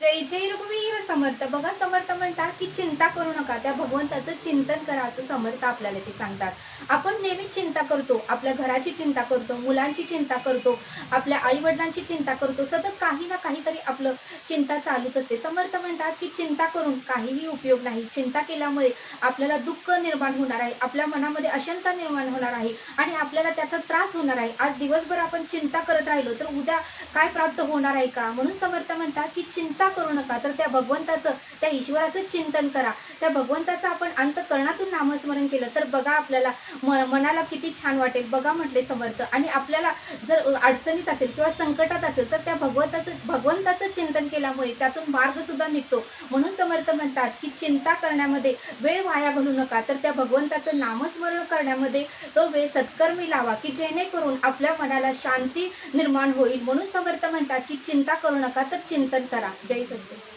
जय जय रघुवीर समर्थ. बघा, समर्थ म्हणतात की चिंता करू नका, त्या भगवंताचं चिंतन करा, असं समर्थ आपल्याला ते सांगतात. आपण नेहमी चिंता करतो, आपल्या घराची चिंता करतो, मुलांची चिंता करतो, आपल्या आई वडिलांची चिंता करतो, सतत काही ना काहीतरी आपलं चिंता चालूच असते. समर्थ म्हणतात की चिंता करून काहीही उपयोग नाही. चिंता केल्यामुळे आपल्याला दुःख निर्माण होणार आहे, आपल्या मनामध्ये अशांतता निर्माण होणार आहे आणि आपल्याला त्याचा त्रास होणार आहे. आज दिवसभर आपण चिंता करत राहिलो तर उद्या काय प्राप्त होणार आहे का? म्हणून समर्थ म्हणतात की चिंता करू नका, तर त्या भगवंताचं, त्या ईश्वराचं चिंतन करा. त्या भगवंताचं आपण अंतःकरणातून नामस्मरण केलं तर बघा, आपल्याला मनाला किती छान वाटेल. बघा म्हटले समर्थ. आणि आपल्याला जर अडचणीत असेल किंवा संकटात असेल तर त्या भगवंताचं चिंतन केल्यामुळे त्यातून मार्ग सुद्धा निघतो. म्हणून समर्थ म्हणतात की चिंता करण्यामध्ये वेळ वाया घालवू नका, तर त्या भगवंताचं नामस्मरण करण्यामध्ये तो वेळ सत्कर्मी लावा, की जेणेकरून आपल्या मनाला शांती निर्माण होईल. म्हणून समर्थ म्हणतात की चिंता करू नका, तर चिंतन करा. जय सद्गुरू.